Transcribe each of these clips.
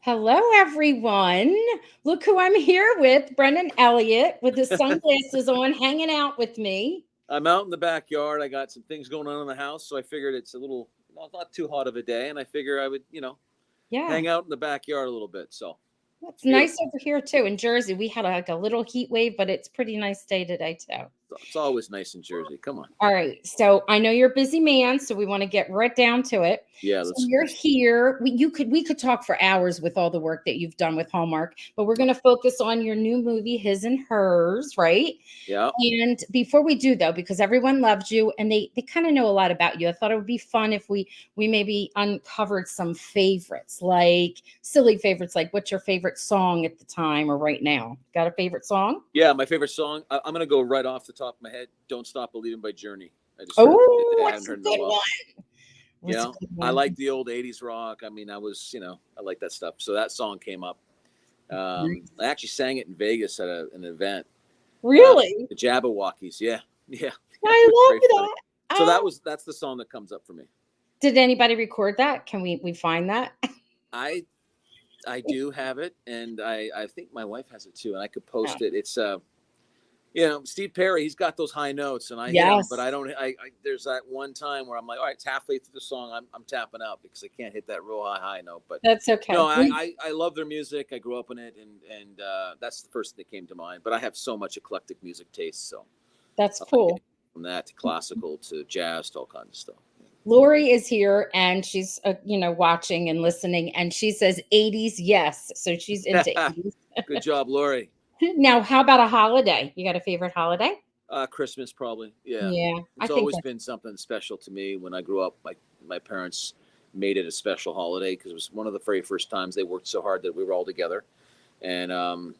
Hello, everyone. Look who I'm here with, Brennan Elliott, with his sunglasses on, hanging out with me. I'm out in the backyard. I got some things going on in the house, so I figured it's a little not too hot of a day, and I figure I would, Yeah, hang out in the backyard a little bit. So it's nice beautiful. over here too. In Jersey, we had like a little heat wave, but it's pretty nice day today too. It's always nice in Jersey. Come on. All right. So I know you're a busy man, so we want to get right down to it. Yeah, So let's. you're here. We could talk for hours with all the work that you've done with Hallmark, but we're going to focus on your new movie, His and Hers, right? Yeah. And before we do though, because everyone loves you and they kind of know a lot about you, I thought it would be fun if we maybe uncovered some favorites, like silly favorites, like what's your favorite song at the time or right now? Got a favorite song? Yeah, my favorite song. I'm gonna go right off the top of my head. "Don't Stop Believing" by Journey. I just heard. Oh, I what's haven't a heard it in a good while. one? You What's a know, good I one? like the old '80s rock. I mean, I like that stuff. So that song came up. I actually sang it in Vegas at an event. Really? The Jabberwockies. Yeah, yeah. It I was love very funny. that. So Oh, that's the song that comes up for me. did anybody record that? Can we find that? I I do have it, and I think my wife has it too, and I could post Oh, it. It's Steve Perry. He's got those high notes, and I hit them, but yes, I don't. There's that one time where I'm like, all right, it's halfway through the song, I'm tapping out because I can't hit that real high note. But that's no, okay. I love their music. I grew up in it, and that's the first thing that came to mind. But I have so much eclectic music taste, so That's I like it cool. from that to classical to jazz to all kinds of stuff. Lori is here and she's watching and listening and she says 80s yes. So she's into 80s. Good job, Lori. Now, how about a holiday? You got a favorite holiday? Christmas, probably. Yeah, Yeah, I it's think always that's been something special to me. When I grew up, my parents made it a special holiday because it was one of the very first times they worked so hard that we were all together, and it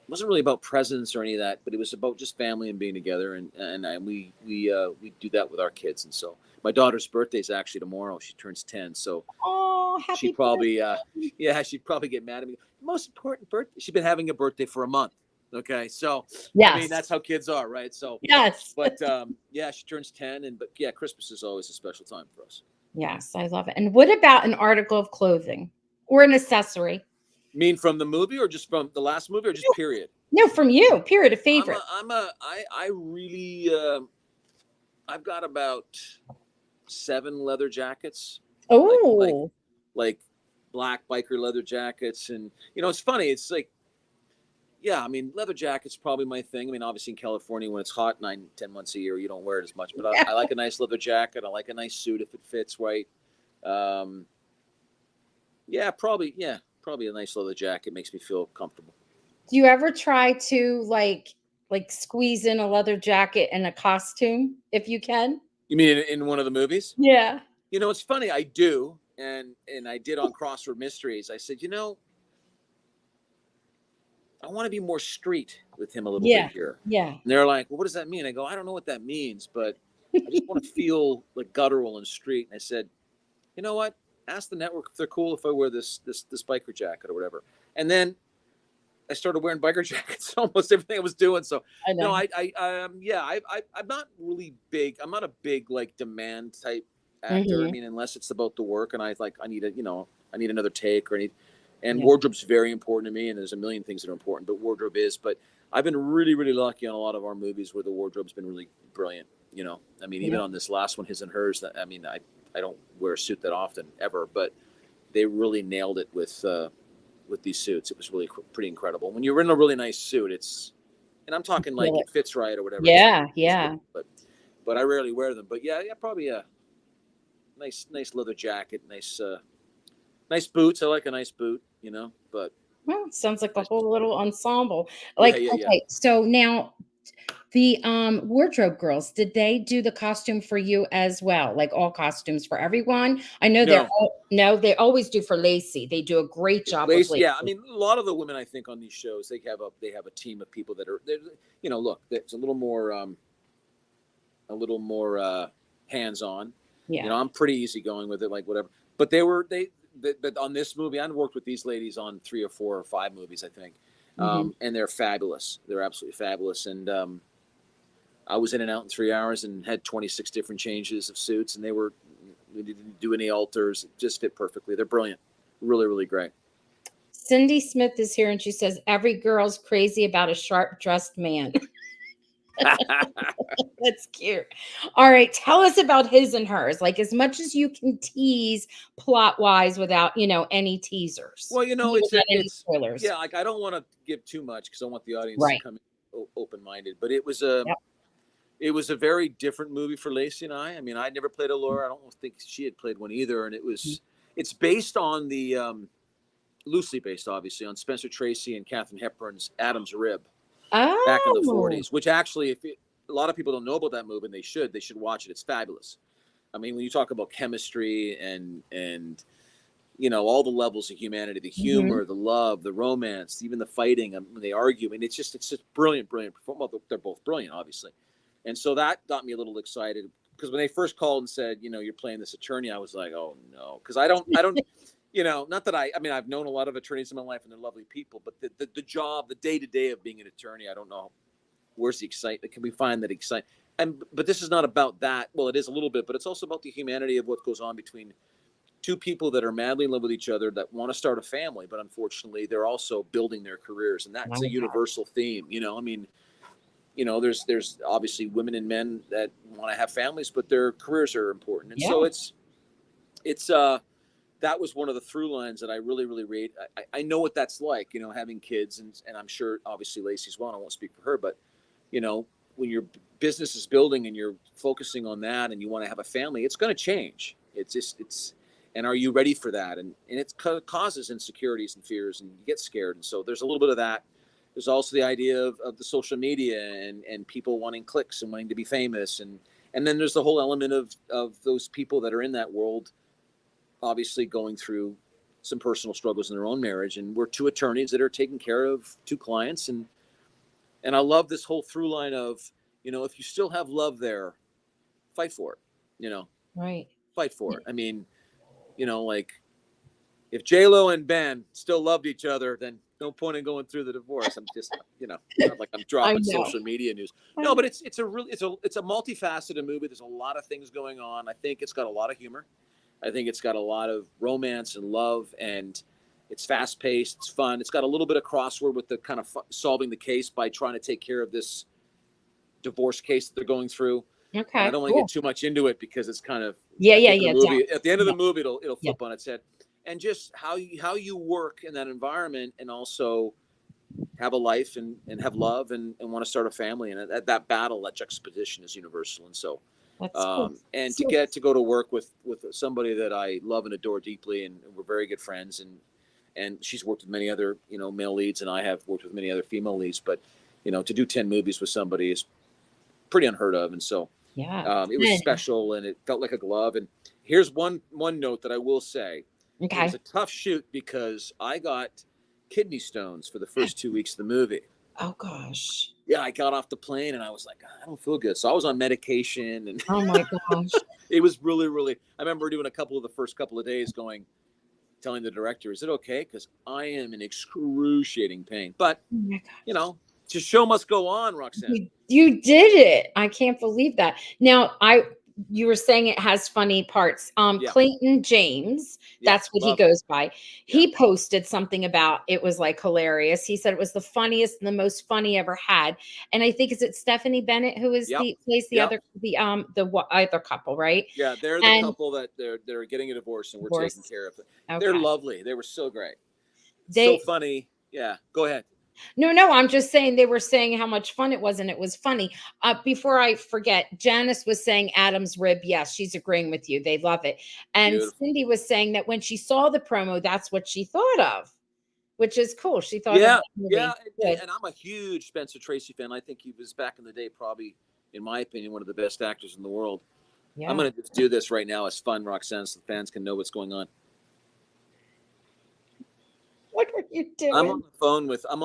wasn't really about presents or any of that, but it was about just family and being together, and we do that with our kids. And so my daughter's birthday is actually tomorrow. She turns 10, so oh, she happy probably birthday. yeah, she'd probably get mad at me. Most important birthday. She's been having a birthday for a month. Okay, so I mean Yes. that's how kids are, right? So, Yes. but yeah, she turns 10, and but yeah, Christmas is always a special time for us. Yes, I love it. And what about an article of clothing or an accessory? Mean from the movie, or just from the last movie, or just period? No, from you. Period. A I'm a favorite. I'm a I really I've got about 7 leather jackets, like like Oh, like black biker leather jackets, and it's funny. It's like, yeah, I mean, leather jacket's probably my thing. I mean, obviously in California when it's hot 9, 10 months a year, you don't wear it as much. But I like a nice leather jacket. I like a nice suit if it fits right. Um, yeah, probably a nice leather jacket makes me feel comfortable. do you ever try to like squeeze in a leather jacket and a costume if you can? You mean in one of the movies? Yeah. It's funny. I do, and I did on Crossword Mysteries. I said, I want to be more street with him a little bit Yeah. here. Yeah. And they're like, well, what does that mean? I go, I don't know what that means, but I just want to feel like guttural and street. And I said, you know what? Ask the network if they're cool if I wear this biker jacket or whatever. And then I started wearing biker jackets almost everything I was doing. So I no, know. I'm not really big. I'm not a big like demand type actor. I Mhm. mean, unless it's about the work and I need I need another take or and Yeah. wardrobe's very important to me. And there's a million things that are important, but wardrobe is. But I've been really, really lucky on a lot of our movies where the wardrobe's been really brilliant. I mean, even Yeah. on this last one, His and Hers. I mean, I don't wear a suit that often ever, but they really nailed it with these suits. It was really pretty incredible. When you're in a really nice suit, and I'm talking like Feel it. it fits right or whatever. Yeah, It's great. yeah. But I rarely wear them. But yeah, probably a nice leather jacket, nice boots. I like a nice boot, but Well, sounds like a nice. whole little ensemble. Yeah, Like, yeah, yeah. okay, so now the wardrobe girls, did they do the costume for you as well? Like all costumes for everyone? I know they're No, all no, they always do for Lacey. They do a great job with Lace. Yeah, I Lacey. mean, a lot of the women I think on these shows they have a team of people that are look, that's a little more hands on. Yeah. I'm pretty easygoing with it, like whatever. But but on this movie, I worked with these ladies on 3 or 4 or 5 movies, I think, Hmm. and they're fabulous. They're absolutely fabulous, and I was in and out in 3 hours and had 26 different changes of suits, and we didn't do any alters. It just fit perfectly. They're brilliant, really, really great. Cindy Smith is here and she says, every girl's crazy about a sharp dressed man. That's cute. All right. Tell us about his and hers. Like as much as you can tease plot wise without, any teasers. Well, Without any spoilers. yeah, like I don't want to give too much because I want the audience to Right. come in open minded. But it was a very different movie for Lacey and I. I mean, I'd never played a Laura. I don't think she had played one either. And it's based on the loosely based, obviously, on Spencer Tracy and Katharine Hepburn's Adam's Rib back in the Oh. 40s. Which actually, a lot of people don't know about that movie, and they should watch it. It's fabulous. I mean, when you talk about chemistry and all the levels of humanity, the humor, the love, the romance, even the fighting, when they argue, I mean, it's just brilliant performance. Well, they're both brilliant, obviously. And so that got me a little excited because when they first called and said, you're playing this attorney, I was like, oh no, because I don't, not that I mean, I've known a lot of attorneys in my life and they're lovely people, but the job, the day to day of being an attorney, I don't know. Where's the excitement? Can we find that excitement? But this is not about that. Well, it is a little bit, but it's also about the humanity of what goes on between two people that are madly in love with each other that want to start a family, but unfortunately they're also building their careers, and that's a universal theme. I mean, there's obviously women and men that want to have families, but their careers are important, and so it's that was one of the through lines that I really rate. I know what that's like, having kids, and I'm sure obviously Lacey's well. I won't speak for her, but when your business is building and you're focusing on that, and you want to have a family, it's going to change. And are you ready for that? And it causes insecurities and fears, and you get scared. And so there's a little bit of that. There's also the idea of the social media and people wanting clicks and wanting to be famous. And then there's the whole element of those people that are in that world, obviously going through some personal struggles in their own marriage. And we're two attorneys that are taking care of two clients. And I love this whole through line of, if you still have love there, fight for it, Right. Fight for it. I mean, like if J-Lo and Ben still loved each other, then no point in going through the divorce. I'm just, not like I'm dropping social media news. No, but it's a multifaceted movie. There's a lot of things going on. I think it's got a lot of humor. I think it's got a lot of romance and love, and it's fast paced. It's fun. It's got a little bit of crossword with the kind of solving the case by trying to take care of this divorce case that they're going through. Okay. And I don't want to get too much into it because it's kind of movie, at the end of the movie, it'll flip on its head, and just how you work in that environment, and also have a life and have love and want to start a family, and that battle, that juxtaposition is universal. And so, and to get to go to work with somebody that I love and adore deeply, and we're very good friends, and she's worked with many other male leads, and I have worked with many other female leads, but to do 10 movies with somebody is pretty unheard of. And so it was special, and it felt like a glove. And here's one note that I will say. Okay. It was a tough shoot because I got kidney stones for the first 2 weeks of the movie. Oh gosh. Yeah, I got off the plane and I was like, I don't feel good. So I was on medication, and oh my gosh. It was really, really, I remember doing the first couple of days telling the director, is it okay? Because I am in excruciating pain. But, the show must go on, Roxanne. You did it. I can't believe that. Now, you were saying it has funny parts. Clayton James, that's what he goes by. He posted something about it was like hilarious. He said it was the funniest and the most funny ever had. And I think, is it Stephanie Bennett who is plays the other couple, right? Yeah, they're the couple that they're getting a divorce, and we're taking care of it. Okay. They're lovely. They were so great. So funny. Yeah, go ahead. No, I'm just saying they were saying how much fun it was, and it was funny. Before I forget, Janice was saying Adam's Rib. Yes, she's agreeing with you. They love it. And beautiful. Cindy was saying that when she saw the promo, that's what she thought of, which is cool. She thought, and I'm a huge Spencer Tracy fan. I think he was, back in the day, probably, in my opinion, one of the best actors in the world. Yeah. I'm going to just do this right now as fun, Roxanne, so the fans can know what's going on. What are you doing? I'm on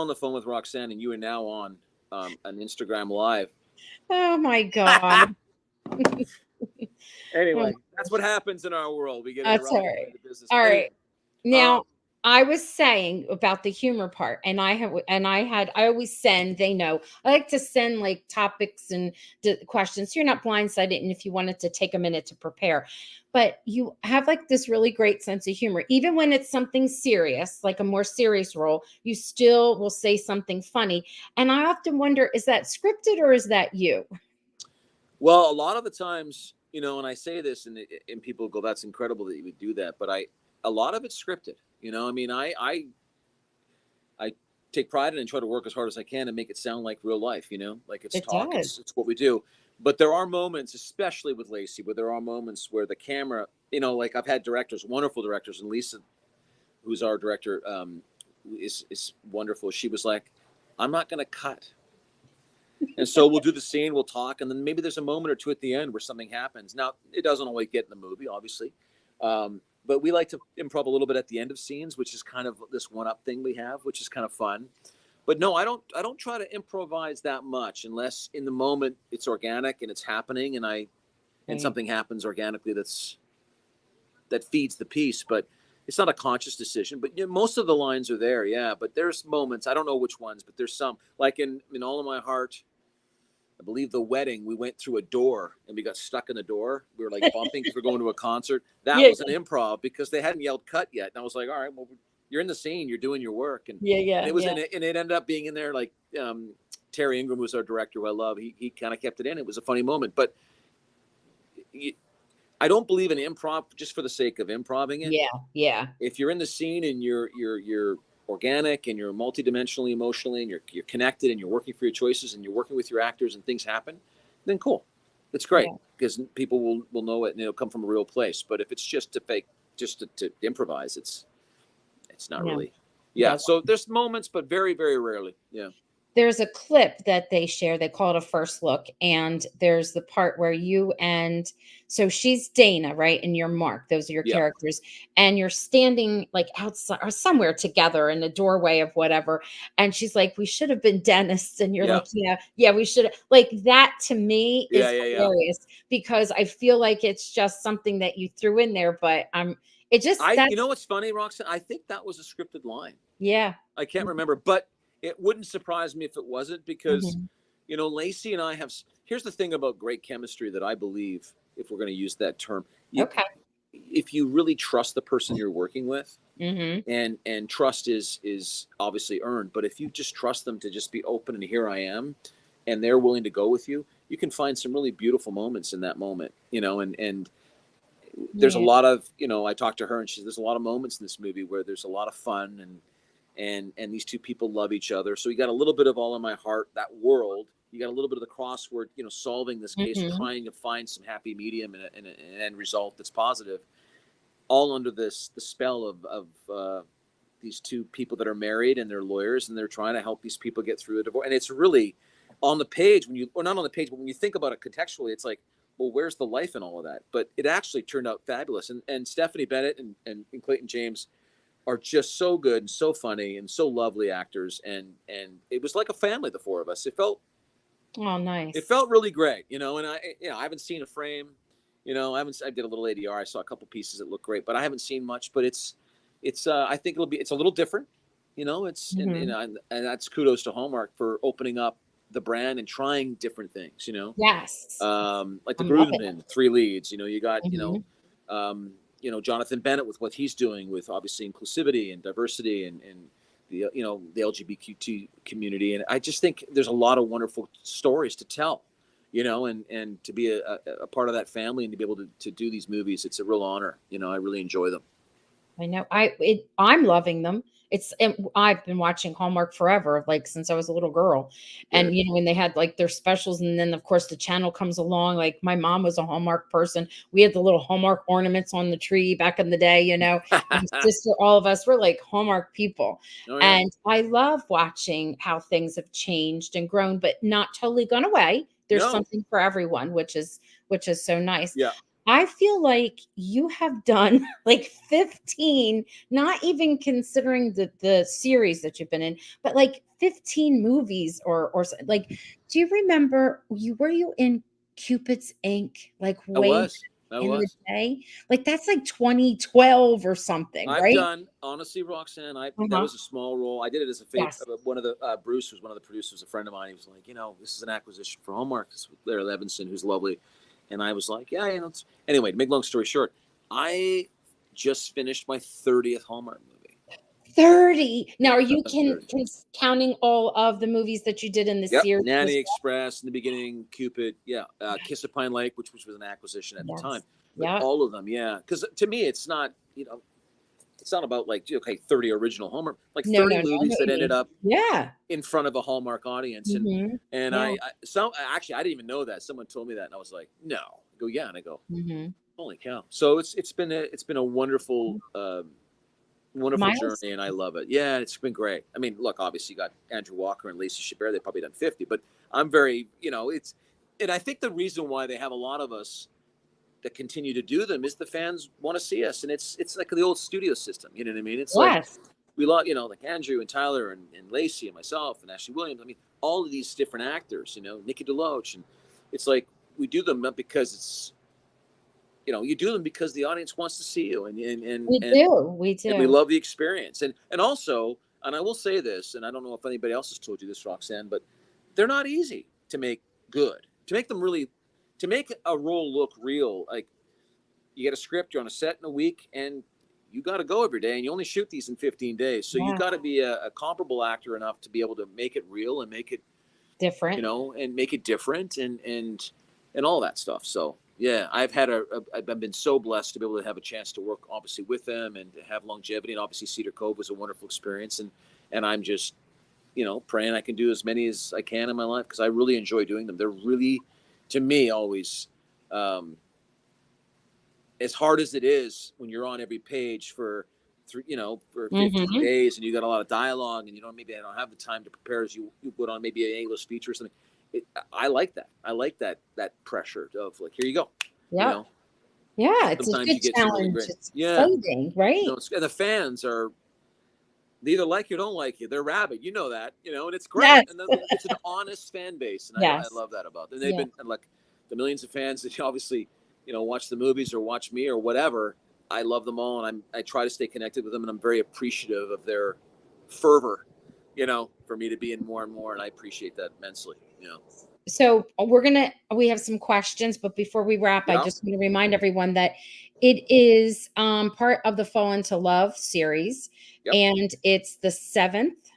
the phone with Roxanne, and you are now on an Instagram Live. Oh my God. Anyway, that's what happens in our world. We get that's all right. into business. All right. Now, I was saying about the humor part, and I always send, they know, I like to send like topics and questions. So you're not blindsided. And if you wanted to take a minute to prepare, but you have like this really great sense of humor, even when it's something serious, like a more serious role, you still will say something funny. And I often wonder, is that scripted or is that you? Well, a lot of the times, and I say this, and people go, "That's incredible that you would do that," but a lot of it's scripted. I mean, I take pride in it and try to work as hard as I can and make it sound like real life. Like it's It talk, does. it's what we do. But there are moments, especially with Lacey, where there are moments where the camera, like I've had directors, wonderful directors, and Lisa, who's our director, is wonderful. She was like, "I'm not going to cut." And so we'll do the scene, we'll talk, and then maybe there's a moment or two at the end where something happens. Now, it doesn't always get in the movie, obviously, but we like to improv a little bit at the end of scenes, which is kind of this one-up thing we have, which is kind of fun. But no, I don't try to improvise that much unless in the moment it's organic and it's happening, and Right. something happens organically that feeds the piece. But it's not a conscious decision. But most of the lines are there, yeah. But there's moments, I don't know which ones, but there's some, like in All of My Heart. I believe the wedding, we went through a door and we got stuck in the door. We were like bumping because we're going to a concert. That Yeah. was an improv because they hadn't yelled cut yet. And I was like, all right, well, you're in the scene, you're doing your work. And, Yeah. and Yeah. it was Yeah. in it, and it ended up being in there. Like Terry Ingram was our director, who I love. He kind of kept it in. It was a funny moment. But I don't believe in improv just for the sake of improving it. Yeah. Yeah. If you're in the scene and you're organic and you're multidimensionally emotionally and you're connected and you're working for your choices and you're working with your actors and things happen, then cool, it's great Yeah. because people will know it and it'll come from a real place. But if it's just to fake, just to improvise, it's not No. really. Yeah. Yeah, so there's moments, but very, very rarely. Yeah. There's a clip that they share. They call it a first look. And there's the part where you and so she's Dana, right? And you're Mark. Those are your Yeah. characters. And you're standing like outside or somewhere together in the doorway of whatever. And she's like, we should have been dentists. And you're Yeah. like, yeah, yeah, we should have. Like that to me Yeah. is Yeah. Yeah. hilarious because I feel like it's just something that you threw in there. But it just You that's know what's funny, Roxanne? I think that was a scripted line. yeah. I can't remember, but it wouldn't surprise me if it wasn't because, Mhm. Lacey and I have. Here's the thing about great chemistry that I believe, if we're going to use that term, you, Okay. if you really trust the person you're working with, Hmm. and trust is obviously earned, but if you just trust them to just be open and here I am, and they're willing to go with you, you can find some really beautiful moments in that moment, and there's a Yeah. lot of I talked to her and she said there's a lot of moments in this movie where there's a lot of fun and these two people love each other. So you got a little bit of All in My Heart, that world. You got a little bit of the crossword, solving this case, Hmm. trying to find some happy medium and an end result that's positive, all under the spell of these two people that are married and they're lawyers and they're trying to help these people get through a divorce. And it's really on the page or not on the page, but when you think about it contextually, it's like, well, where's the life in all of that? But it actually turned out fabulous. And Stephanie Bennett and Clayton James are just so good and so funny and so lovely actors. And it was like a family, the four of us. Oh, It nice. felt really great, and I haven't seen a frame, I did a little ADR. I saw a couple pieces that look great, but I haven't seen much, but I think it's a little different, it's, Mhm. and that's kudos to Hallmark for opening up the brand and trying different things, Yes. like the I'm loving groomsmen, three leads, you got, it. Mhm. Jonathan Bennett with what he's doing with obviously inclusivity and diversity and the LGBTQ community, and I just think there's a lot of wonderful stories to tell, and to be a part of that family and to be able to do these movies, it's a real honor. I really enjoy them. I know. I'm loving them. And I've been watching Hallmark forever, like since I was a little girl. Good. And when they had like their specials, and then of course the channel comes along. Like my mom was a Hallmark person. We had the little Hallmark ornaments on the tree back in the day, My sister, all of us were like Hallmark people. Oh yeah. And I love watching how things have changed and grown, but not totally gone away. There's No. something for everyone, which is so nice. Yeah. I feel like you have done like 15, not even considering the series that you've been in, but like 15 movies like do you remember were you in Cupid's Ink like I way was. I in the was. day. Like that's like 2012 or something, I've right? done honestly, Roxanne. I That Uh-huh. was a small role. I did it as a favor. Yes. One of the Bruce was one of the producers, a friend of mine. He was like, this is an acquisition for Hallmark. This is with Larry Levinson, who's lovely, and I was like, yeah, Anyway, to make long story short, I just finished my 30th Hallmark movie. 30. Now, are you 30. counting all of the movies that you did in the Yep, series Nanny as Express in the beginning, Cupid, yeah, Kiss of Pine Lake, which was an acquisition at the well? time, Yes. but Yeah. all of them, yeah, because to me, it's not about like, okay, 30 original Hallmark, like No, 30 no, no. I know movies what that you ended mean. up Yeah. in front of a Hallmark audience, and Mhm. and Yeah. I so actually I didn't even know that. Someone told me that, and I was like, no. I go, yeah, and I go, Mhm. holy cow. So it's been a wonderful wonderful Miles? journey, and I love it. Yeah, it's been great. I mean, look, obviously you got Andrew Walker and Lacey Chabert. They've probably done 50, but I'm very, it's, and I think the reason why they have a lot of us that continue to do them is the fans want to see us, and it's like the old studio system. You know what I mean? It's like Yes. we love, like Andrew and Tyler and Lacey and myself and Ashley Williams. I mean, all of these different actors, Nikki DeLoach, and it's like we do them not because it's, you do them because the audience wants to see you, and and and We and, do. We and we do. love the experience, and also, and I will say this, and I don't know if anybody else has told you this, Roxanne, but they're not easy to make good, to make them really, to make a role look real. Like you get a script, you're on a set in a week, and you got to go every day, and you only shoot these in 15 days. So you Yeah. got to be a comparable actor enough to be able to make it real and make it, Different. and make it different, and all that stuff. So yeah, I've been so blessed to be able to have a chance to work obviously with them and to have longevity. And obviously Cedar Cove was a wonderful experience, and I'm just, praying I can do as many as I can in my life because I really enjoy doing them. They're really, to me, always. Um, as hard as it is when you're on every page for for 15 Mhm. days and you got a lot of dialogue and maybe I don't have the time to prepare as you would on maybe an English feature or something. I like that. I like that pressure of like, here you go. You Yep. know, Yeah, it's a sometimes good you get some really challenge. great, It's yeah. exciting, right? And the fans are, they either like you or don't like you. They're rabid, and it's great. Yes. And it's an honest fan base, and I Yes. love that about them. And they've Yeah. been like the millions of fans that obviously, watch the movies or watch me or whatever. I love them all, and I try to stay connected with them, and I'm very appreciative of their fervor, for me to be in more and more, and I appreciate that immensely. So we have some questions, but before we wrap, I Yeah. just want to remind everyone that it is part of the Fall into Love series, Yep. and it's the 7th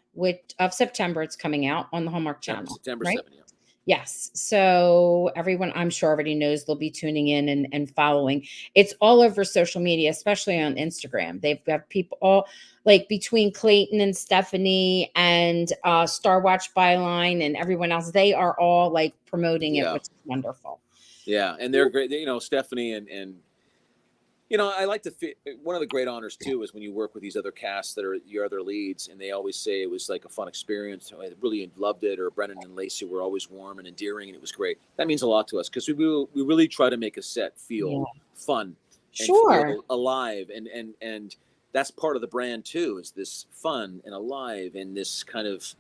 of September. It's coming out on the Hallmark Channel, September right? 7th. Yeah. Yes. So everyone, I'm sure, already knows they'll be tuning in and following. It's all over social media, especially on Instagram. They've got people all like between Clayton and Stephanie and Star Watch Byline and everyone else. They are all like promoting it, Yeah. which is wonderful. Yeah, and they're great. Stephanie and I like to one of the great honors too is when you work with these other casts that are your other leads, and they always say it was like a fun experience. I really loved it. Or Brennan and Lacey were always warm and endearing, and it was great. That means a lot to us because we really try to make a set feel Yeah. fun and Sure. feel alive, and that's part of the brand too. Is this fun and alive and this kind of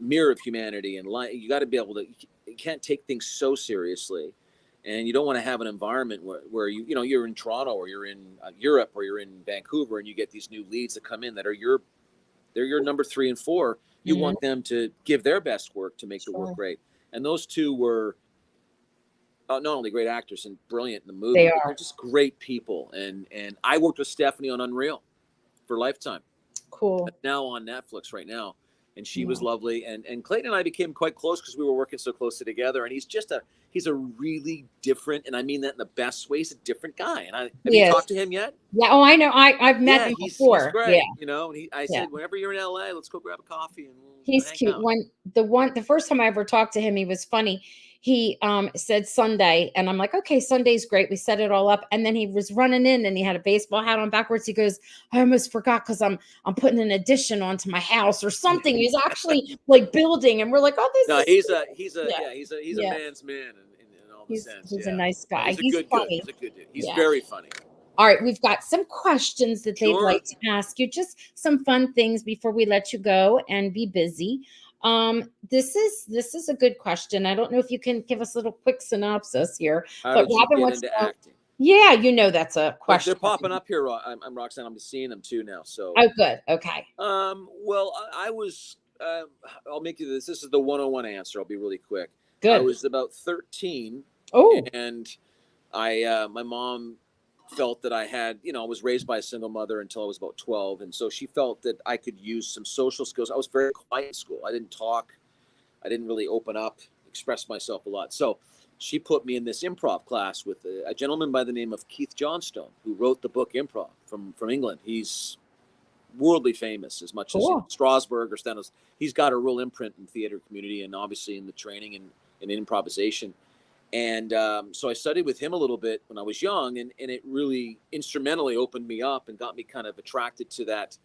mirror of humanity and life. You got to be able to. You can't take things so seriously, and you don't want to have an environment where you're in Toronto or you're in Europe or you're in Vancouver and you get these new leads that come in that are they're your number 3 and 4. You Mhm. want them to give their best work to make the work Sure. great, and those two were not only great actors and brilliant in the movie, They but they're are just great people. And I worked with Stephanie on Unreal for Lifetime, cool. now on Netflix right now, and she was Yeah. lovely. And Clayton and I became quite close because we were working so closely together. And he's a really different, and I mean that in the best way. He's a different guy. And have you Yes. talked to him yet? Yeah. Oh, I know. I've met Yeah, him he's before. Yeah. great. And I Yeah. said, whenever you're in LA, let's go grab a coffee and we'll He's hang cute. out. The first time I ever talked to him, he was funny. He said Sunday, and I'm like, okay, Sunday's great. We set it all up, and then he was running in, and he had a baseball hat on backwards. He goes, I almost forgot because I'm putting an addition onto my house or something. He's actually like building, and we're like, oh, No, this is yeah, he's a yeah. man's man in all the He's sense. he's a Yeah, nice yeah, guy. he's a He's good funny. He's a good dude. He's Yeah. very funny. All right, we've got some questions that they'd Sure. like to ask you, just some fun things before we let you go and be busy. This is a good question. I don't know if you can give us a little quick synopsis here, How but did you Robin get wants into to know, acting? Yeah, that's a But they're question. popping up here. I'm Roxanne. I'm seeing them too now. So, Oh, good. Okay. well, I was. I'll make you this. This is the 101 answer. I'll be really quick. I Good. was about 13, Oh, and my mom felt that I had, I was raised by a single mother until I was about 12, and so she felt that I could use some social skills. I was very quiet in school. I didn't talk. I didn't really open up, express myself a lot. So she put me in this improv class with a gentleman by the name of Keith Johnstone, who wrote the book Improv from England. He's worldly famous as much as cool. Strasberg or Stenos. He's got a real imprint in the theater community and obviously in the training and improvisation. And so I studied with him a little bit when I was young, and it really instrumentally opened me up and got me kind of attracted to that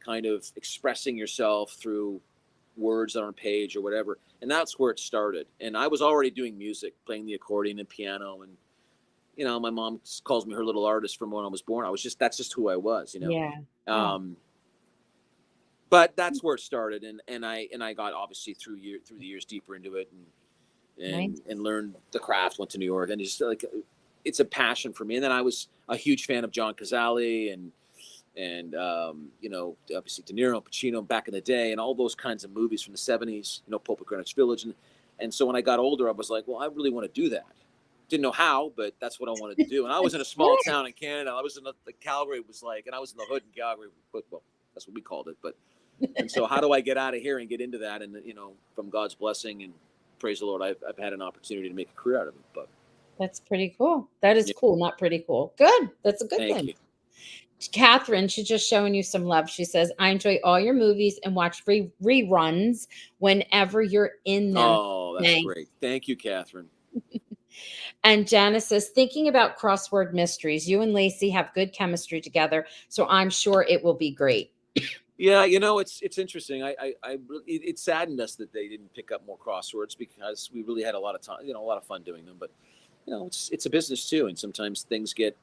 kind of expressing yourself through words on a page or whatever. And that's where it started. And I was already doing music, playing the accordion and piano. And, my mom calls me her little artist from when I was born. That's just who I was, Yeah. Oh, Um, but that's where it started. And I got obviously through the years deeper into it nice. and learned the craft, went to New York, and just like, it's a passion for me. And then I was a huge fan of John Cazale and obviously De Niro, Pacino back in the day, and all those kinds of movies from the 70s, Pope of Greenwich Village. And so when I got older, I was like, well, I really want to do that. Didn't know how, but that's what I wanted to do. And I was in a small town in Canada. I was in the Calgary was like, and I was in the hood in Calgary, but well, that's what we called it. But, and so how do I get out of here and get into that? And, from God's blessing and praise the Lord, I've had an opportunity to make a career out of it. But That's pretty cool. That is yeah, cool, not pretty cool. Good. That's a good thank thing. you. Catherine, she's just showing you some love. She says, I enjoy all your movies and watch reruns whenever you're in them. Oh, that's Thanks. great. Thank you, Catherine. And Janice says, thinking about crossword mysteries, you and Lacey have good chemistry together, so I'm sure it will be great. Yeah, it's interesting. It saddened us that they didn't pick up more crosswords because we really had a lot of time, a lot of fun doing them. But it's a business too, and sometimes things get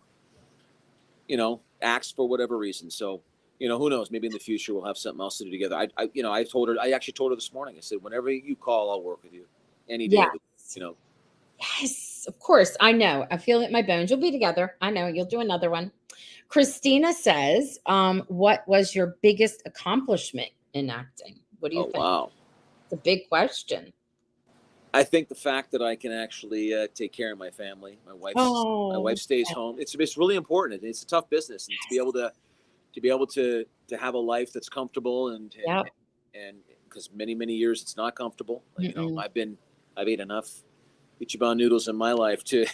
axed for whatever reason. So who knows? Maybe in the future we'll have something else to do together. I actually told her this morning. I said, whenever you call, I'll work with you any day. Yes. Yes, of course. I know. I feel it in my bones. You'll be together. I know. You'll do another one. Christina says, what was your biggest accomplishment in acting? What do you Oh think? wow. It's a big question. I think the fact that I can actually take care of my family, my Oh, wife stays home. It's really important. It's a tough business, and to be able to have a life that's comfortable yeah. and because many years it's not comfortable. Mm-mm. I've ate enough Ichiban noodles in my life to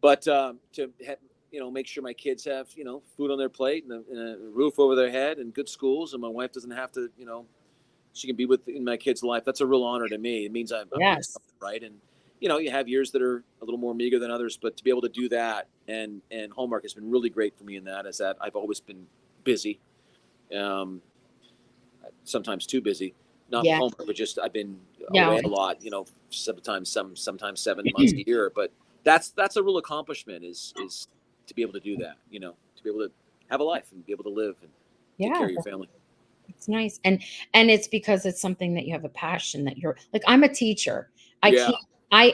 but to make sure my kids have food on their plate and a roof over their head and good schools, and my wife doesn't have to she can be in my kids' life. That's a real honor to me. It means I'm doing Yes. something right. And you have years that are a little more meager than others, but to be able to do that, and Hallmark has been really great for me in that. Is that I've always been busy, sometimes too busy. Not Yeah. Hallmark, but just I've been No. away a lot. Sometimes 7 months a year. But that's a real accomplishment. Is to be able to do that. To be able to have a life and be able to live and take Yeah. care of your family. It's nice. And it's because it's something that you have a passion that you're like, I'm a teacher. I Yeah. can't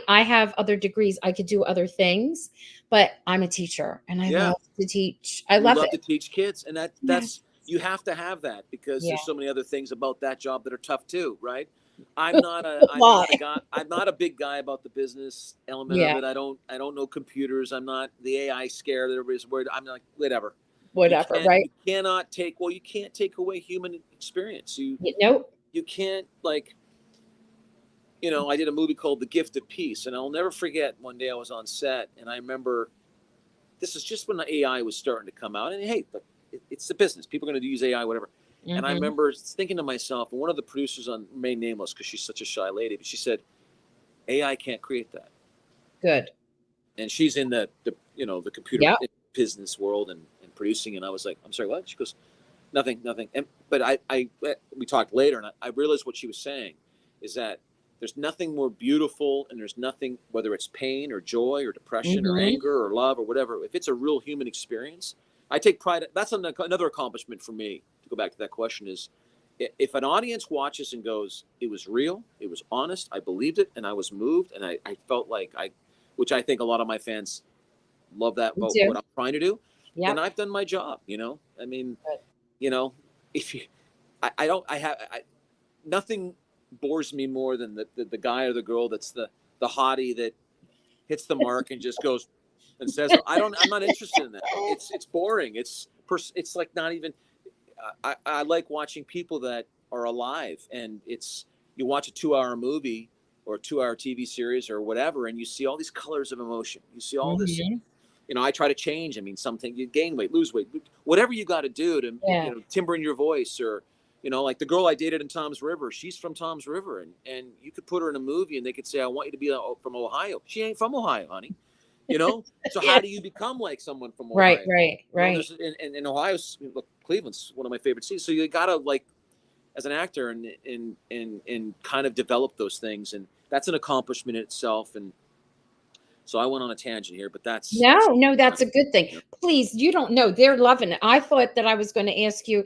I have other degrees. I could do other things, but I'm a teacher and I Yeah. love to teach. I You love love it. to teach kids, and Yes. that's you have to have that because Yeah. there's so many other things about that job that are tough too, right? I'm Why? not a guy. I'm not a big guy about the business element of Yeah. it. I don't know computers. I'm not the AI scare that everybody's worried. I'm like whatever. Whatever, right? You can't take away human experience. Nope. You can't like I did a movie called The Gift of Peace, and I'll never forget one day I was on set, and I remember this is just when the AI was starting to come out. And hey, look, it's the business. People are going to use AI, whatever. And I Mhm. remember thinking to myself, and one of the producers remained nameless because she's such a shy lady, but she said, AI can't create that. Good. And she's in the computer Yeah. business world and producing. And I was like, I'm sorry, what? She goes, nothing. But we talked later, and I realized what she was saying is that there's nothing more beautiful, and there's nothing, whether it's pain or joy or depression or Mhm. anger or love or whatever, if it's a real human experience, I take pride. That's another accomplishment for me, to go back to that question, is if an audience watches and goes, it was real, it was honest, I believed it, and I was moved, and I felt like which I think a lot of my fans love that Me about too. what I'm trying to do, then Yep. I've done my job. I mean, Good. if you, I don't, nothing bores me more than the guy or the girl that's the hottie that hits the mark and just goes and says, I'm not interested in that. It's boring. It's like not even, I like watching people that are alive, and you watch a 2 hour movie or a 2 hour TV series or whatever, and you see all these colors of emotion. You see all this, Mhm. I try to change. I mean, something you gain weight, lose weight, whatever you got to do to, Yeah. timbre in your voice, or, like the girl I dated in Tom's River, she's from Tom's River, and you could put her in a movie and they could say, I want you to be from Ohio. She ain't from Ohio, honey. So how do you become like someone from Right, Ohio? right, right. There's in Ohio, look, Cleveland's one of my favorite cities. So you gotta, like, as an actor, and kind of develop those things, and that's an accomplishment in itself. And so I went on a tangent here, but that's No, that's a good thing. you know, Please, you don't know. They're loving it. I thought that I was going to ask you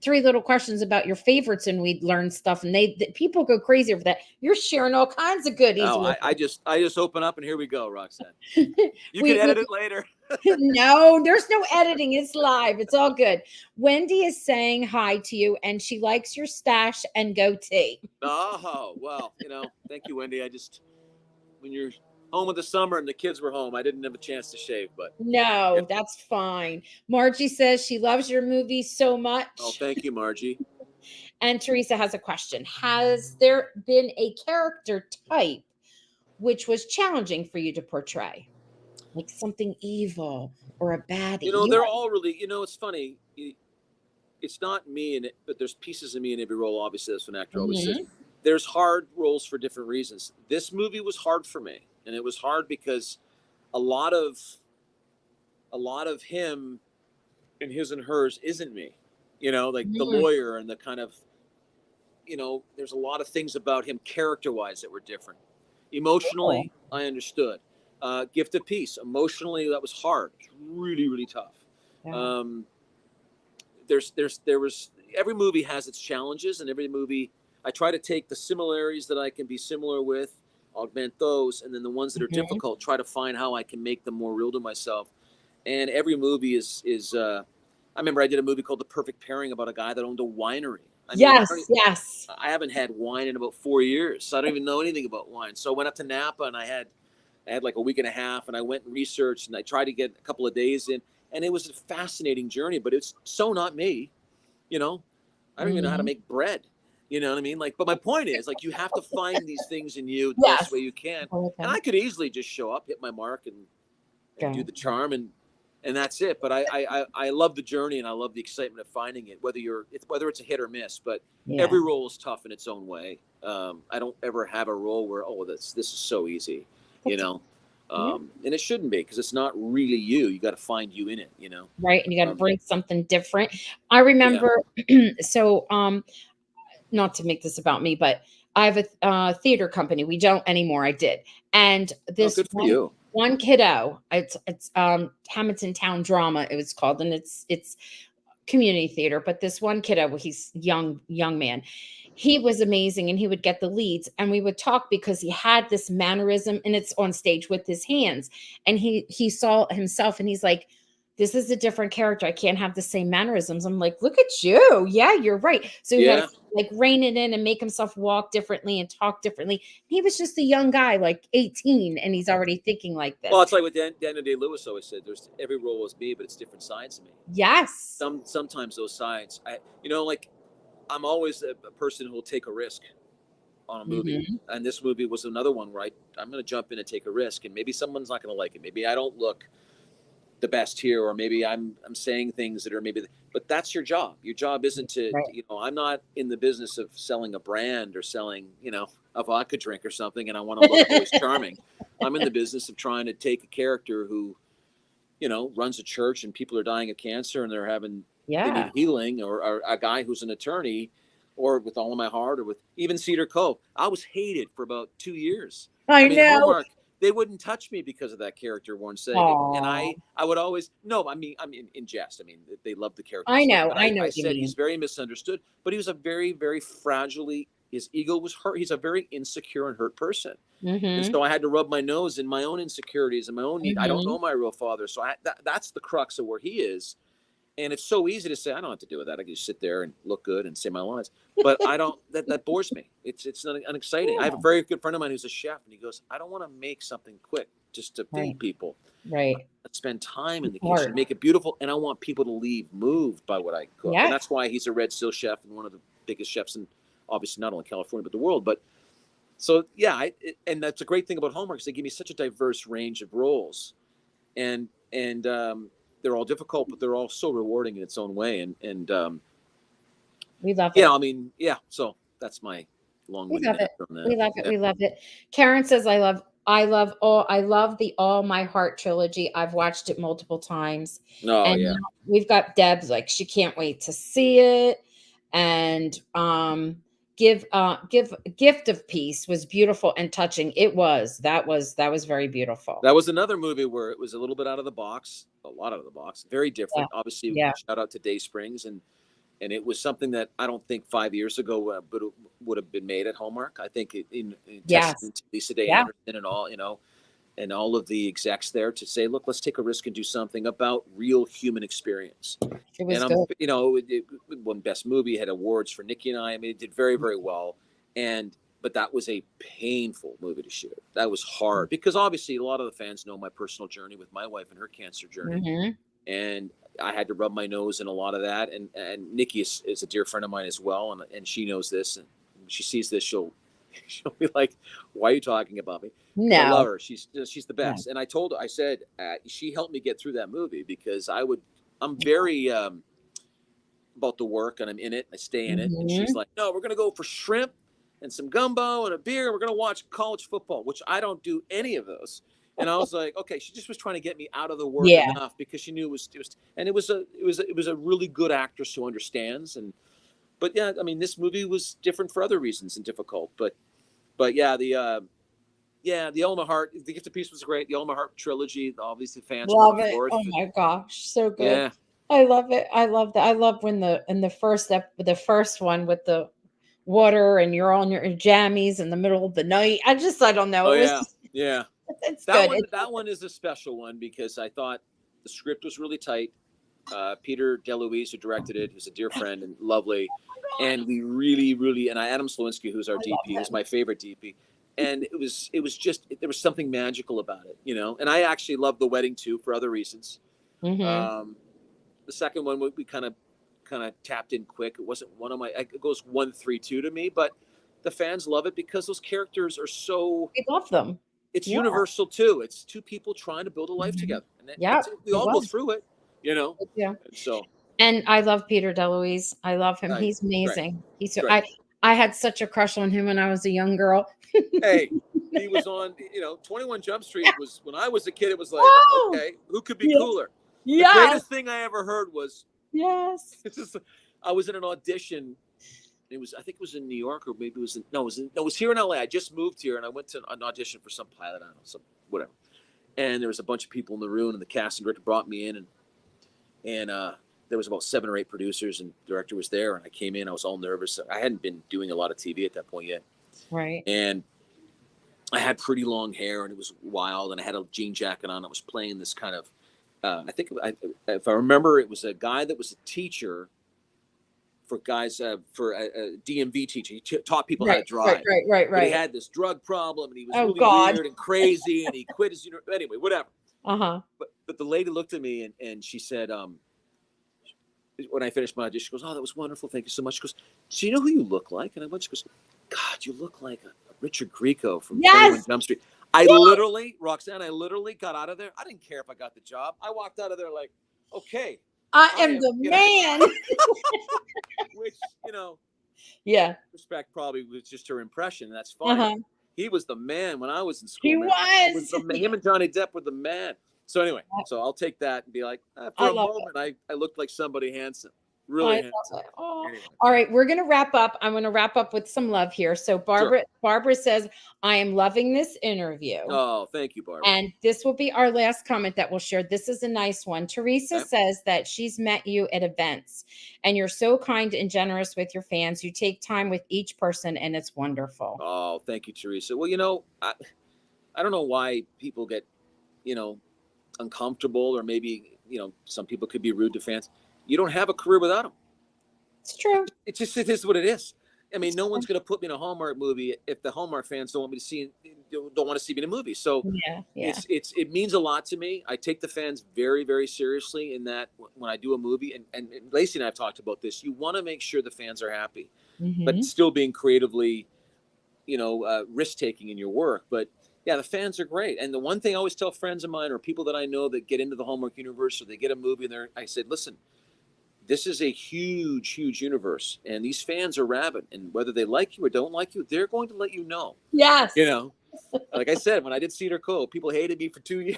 three little questions about your favorites, and we'd learn stuff. And people go crazy over that. You're sharing all kinds of goodies oh, with I just open up and here we go, Roxanne. them. You can We edit it later. no, there's no editing. It's live. It's all good. Wendy is saying hi to you, and she likes your stash and goatee. Oh, well, thank you, Wendy. When you're home with the summer and the kids were home, I didn't have a chance to shave, but yeah. No, that's fine. Margie says she loves your movie so Oh, much. thank you, Margie. And Teresa has a question. Has there been a character type which was challenging for you to portray? Like something evil or a baddie? They're all really, it's funny. It's not me in it, but there's pieces of me in every role. Obviously, that's what an actor always says. Mhm. There's hard roles for different reasons. This movie was hard for me, and it was hard because a lot of him and his and hers isn't me. Like the Mhm. lawyer and the kind of, there's a lot of things about him character-wise that were different. Cool. Emotionally, I understood. Gift of Peace. Emotionally, that was hard. It's really, really tough. Yeah. Um, there was every movie has its challenges, and every movie I try to take the similarities that I can be similar with, augment those, and then the ones that are Mhm. difficult, try to find how I can make them more real to myself. And every movie is I remember I did a movie called The Perfect Pairing about a guy that owned a winery. I mean, Yes, yes. I haven't had wine in about 4 years, so I don't even know anything about wine. So I went up to Napa, and I had like a week and a half, and I went and researched, and I tried to get a couple of days in, and it was a fascinating journey. But it's so not me, you know. I don't even know how to Mhm. make bread. You know what I mean? Like, but my point is, like, you have to find these things in you the best Yes. way you can. And Okay. I could easily just show up, hit my mark, and do Go. the charm, and that's it. But I love the journey, and I love the excitement of finding it, whether it's a hit or miss. But Yeah. every role is tough in its own way. I don't ever have a role where, this is so easy, you That's know, yeah. and it shouldn't be, because it's not really you. You got to find you in it. Right. And you got to Um, bring something different. I yeah. remember so not to make this about me, but I have a theater company. We don't anymore. I did. And Oh, this good for you. one kiddo, it's Hamilton Town Drama it was called, and it's community theater, but this one kiddo, well, he's young man, he was amazing, and he would get the leads, and we would talk because he had this mannerism, and it's on stage with his hands, and he saw himself, and he's like, this is a different character. I can't have the same mannerisms. I'm like, look at you. Yeah, you're right. So he had to Yeah. like rein it in and make himself walk differently and talk differently. He was just a young guy, like 18, and he's already thinking like Well, this. it's like what Daniel Day-Lewis always said. There's every role is me, but it's different sides of me. Yes. Sometimes those sides, like, I'm always a person who will take a risk on a movie, Mhm. and this movie was another one where I'm going to jump in and take a risk, and maybe someone's not going to like it. Maybe I don't look the best here, or maybe I'm saying things that are but that's your job. Your job isn't Right. I'm not in the business of selling a brand or selling, a vodka drink or something, and I want to look always charming. I'm in the business of trying to take a character who, runs a church and people are dying of cancer and they Yeah. need healing, or a guy who's an attorney, or with All of My Heart, or with even Cedar Cove. I was hated for about 2 years. I I mean, know. Hallmark, they wouldn't touch me because of that character, Warren Saget. And Aw. I would always, no, I mean, in jest. I mean, they love the character. I So, know. but I know I what you said mean. he's very misunderstood, but he was a very, very his ego was hurt. He's a very insecure and hurt person. And Mm-hmm. so I had to rub my nose in my own insecurities and my own need. I don't Mm-hmm. know my real father. So that's the crux of where he is. And it's so easy to say, I don't have to do with that. I can just sit there and look good and say my lines. But I don't, that bores me. It's not unexciting. I have a Yeah. very good friend of mine who's a chef, and he goes, I don't want to make something quick just to Right. feed people. Right. Let's spend time in the kitchen, Art. make it beautiful. And I want people to leave moved by what I cook. And Yeah. that's why he's a Red Seal chef and one of the biggest chefs in, obviously, not only California, but the world. But so, yeah, and that's a great thing about Hallmark is they give me such a diverse range of roles. And they're all difficult, but they're all so rewarding in its own way. And We love yeah, it. I mean, yeah. So that's my We long-winded love it. answer on that. We love it. Yeah. We love it. Karen says, I love the All My Heart trilogy. I've watched it multiple times. Oh And yeah. now we've got Deb's like she can't wait to see it. And Gift of Peace was beautiful and touching. That was very beautiful. That was another movie where it was a little bit out of the box, a lot out of the box, very Yeah. different. Obviously, Yeah. shout out to Day Springs, and it was something that I don't think 5 years ago would have been made at Hallmark. I think in Yes. testament to Lisa Day Yeah. Anderson and all, and all of the execs there to say, look, let's take a risk and do something about real human experience. It was And good. it won Best Movie, had awards for Nikki and I. I mean, it did very, very well. But that was a painful movie to shoot. That was hard because obviously a lot of the fans know my personal journey with my wife and her cancer journey. Mm-hmm. And I had to rub my nose in a lot of that. And Nikki is a dear friend of mine as well. And she knows this. And when she sees this, she'll be like, why are you talking about me? No. I love her. She's the No. best. And I told her, I said, she helped me get through that movie because I'm very about the work and I'm in it. I stay in it. And she's Mm-hmm. like, no, we're going to go for shrimp and some gumbo and a beer. And we're going to watch college football, which I don't do any of those. And I was like, okay, she just was trying to get me out of the work Yeah. enough because she knew it was a really good actress who understands. But yeah, I mean, this movie was different for other reasons and difficult, but yeah, the All My Heart, The Gift of Peace was great. The All My Heart trilogy, obviously fans are Love looking it. forward. Oh my gosh, so good. Yeah. I love it. I love that. I love when the first one with the water and you're on your jammies in the middle of the night. I don't know. Oh It was yeah. just, Yeah. it's That good. one is a special one because I thought the script was really tight. Peter DeLuise, who directed it, who's a dear friend and lovely, and we really, really, and Adam Slowinski, who's our DP, who's my favorite DP, and it was just there was something magical about it, And I actually loved The Wedding too for other reasons. Mm-hmm. The second one we kind of tapped in quick. It wasn't one of my. It goes 1-3-2 to me, but the fans love it because those characters are so. We love them. It's Yeah. universal too. It's two people trying to build a life Mhm. together, and Yeah, we it all go was. through it, Yeah. And so And I love Peter DeLuise. I love him. He's great, amazing. He's so great. I had such a crush on him when I was a young girl. Hey, he was on. 21 Jump Street was when I was a kid. It was like, Whoa! okay, who could be Yeah. cooler? Yes. The greatest thing I ever heard was Yes. I was in an audition. I think it was in New York or maybe it was here in LA. I just moved here and I went to an audition for some pilot. I don't know, some whatever. And there was a bunch of people in the room and the casting director brought me in and there was about 7 or 8 producers and the director was there and I came in. I was all nervous. I hadn't been doing a lot of TV at that point yet. Right. And I had pretty long hair and it was wild and I had a jean jacket on. I was playing this kind of, if I remember, it was a guy that was a teacher for guys, for a DMV teacher. He taught people how to drive. Right. But he had this drug problem and he was really God. weird and crazy and he quit his anyway, whatever. Uh-huh. But the lady looked at me and she said, when I finished my audition, she goes, "Oh, that was wonderful. Thank you so much." She goes, "Do you know who you look like?" And I went, she goes, "God, you look like a Richard Grieco from 21 Jump Street." Roxanne, I literally got out of there. I didn't care if I got the job. I walked out of there like, okay. I am the man. Which, Yeah. respect probably was just her impression. And that's fine. Uh-huh. He was the man when I was in school. He man. was. Him and Johnny Depp were the man. So anyway, so I'll take that and be like, for a moment, I looked like somebody handsome. Really I handsome. love it. Oh. Anyway, All right, we're gonna wrap up. I'm gonna wrap up with some love here. So sure. Barbara says, I am loving this interview. Oh, thank you, Barbara. And this will be our last comment that we'll share. This is a nice one. Teresa Okay. says that she's met you at events and you're so kind and generous with your fans. You take time with each person and it's wonderful. Oh, thank you, Teresa. Well, you know, I don't know why people get, you know, uncomfortable, or maybe, you know, some people could be rude to fans. You don't have a career without them. It's true. It is what it is. I mean, It's no true. one's going to put me in a Hallmark movie if the Hallmark fans don't want me to see, don't want to see me in a movie. So Yeah. it means a lot to me. I take the fans very, very seriously in that when I do a movie, and Lacey and I have talked about this. You want to make sure the fans are happy, but Hmm. still being creatively, risk taking in your work. But yeah, the fans are great. And the one thing I always tell friends of mine or people that I know that get into the Hallmark universe, or they get a movie, and I said, listen, this is a huge, huge universe, and these fans are rabid. And whether they like you or don't like you, they're going to let you know. Yes. You know, like I said, when I did Cedar Cove, people hated me for 2 years.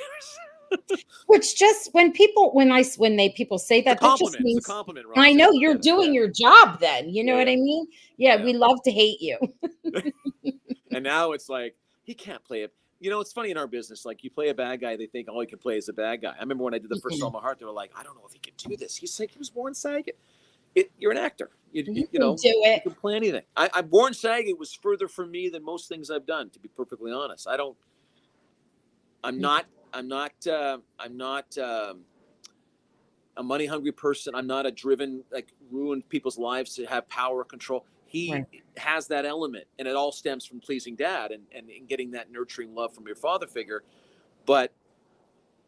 Which just when they people say It's a that, that just compliment. It's a means compliment, I know Roxanne. I you're get it. doing Yeah, your job then. You know yeah, what yeah, I mean? Yeah, yeah. we love to hate you. And now it's like he can't play it. You know, it's funny in our business. Like you play a bad guy, they think all he can play is a bad guy. I remember when I did the first All My Heart, they were like, I don't know if he can do this. He's like, he was born Saget. You're an actor. You You can know, do you it. can play anything. I Born Saget was further from me than most things I've done. To be perfectly honest, I don't. I'm You not. I'm not. I'm not. A money hungry person. I'm not a driven, like, ruin people's lives to have power control. He right. has that element, and it all stems from pleasing dad and getting that nurturing love from your father figure. But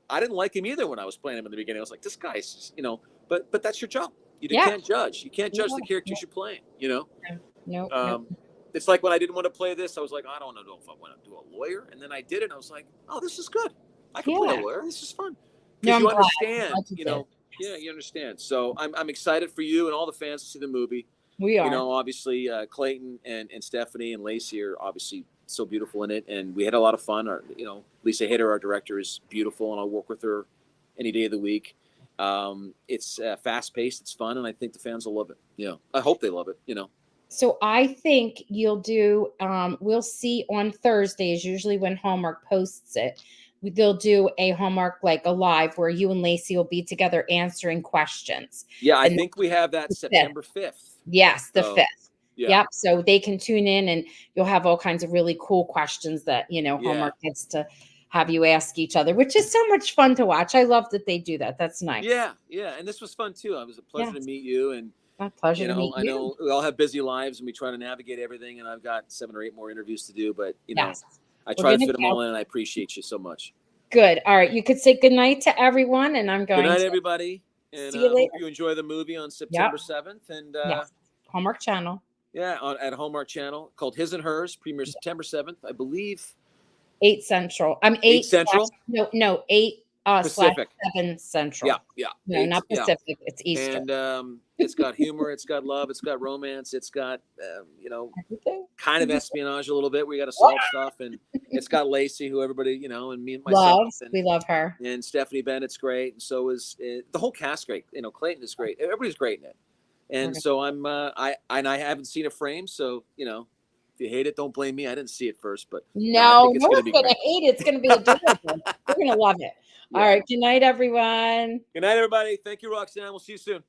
I didn't like him either when I was playing him in the beginning. I was like, this guy's just, but that's your job. You Yeah. can't judge. You can't Yeah. judge the characters you're playing. No, no. Um, it's like when I didn't want to play this, I was like, I don't know if I want to do a lawyer, and then I did it. And I was like, oh, this is good. I can play a Yeah. lawyer. This is fun No, because I'm you glad. I'm understand. glad you did. Yeah, Yes. you understand. So I'm excited for you and all the fans to see the movie. We are. Obviously, Clayton and Stephanie and Lacey are obviously so beautiful in it, and we had a lot of fun. Lisa Hader, our director, is beautiful, and I'll work with her any day of the week. It's fast paced, it's fun, and I think the fans will love it. I hope they love it. So I think you'll do we'll see on Thursdays, usually when Hallmark posts it. They'll do a Hallmark like a live where you and Lacey will be together answering questions. Yeah, I And think we have that that's the 5th. September 5th. Yes, the So 5th. yeah, Yep. So they can tune in and you'll have all kinds of really cool questions that, yeah, Hallmark gets to have you ask each other, which is so much fun to watch. I love that they do that. That's nice. yeah, yeah. And this was fun too. It was a pleasure to Yes. meet you, and My pleasure to meet I you. know we all have busy lives and we try to navigate everything. And I've got 7 or 8 more interviews to do, but Yes. I We're try to gonna fit them go. all in. And I appreciate you so much. Good. All right. You could say good night to everyone, and I'm Good going night, to everybody, and see you hope later. you enjoy the movie on Yep. September 7th. And Yes. Hallmark Channel. yeah, at Hallmark Channel, called His and Hers, premieres September 7th, I believe. 8 Central. I'm 8 8 slash, Central, no, 8 slash Pacific. 7 Yeah, Central. yeah, No, 8. not Yeah, Pacific. It's Eastern. and it's got humor, it's got love, it's got romance, it's got Everything. kind of espionage a little bit. We got to solve stuff, and it's got Lacey, who everybody and me and myself Loves. We love her. and Stephanie Bennett's great, and so is the whole cast great. Clayton is great. Everybody's great in it, and so I haven't seen a frame, so if you hate it, don't blame me. I didn't see it first, but no, I No, think it's no going to one's be gonna great. hate it. It's gonna be adorable. We're gonna love it. All Yeah. right. Good night, everyone. Good night, everybody. Thank you, Roxanne. We'll see you soon.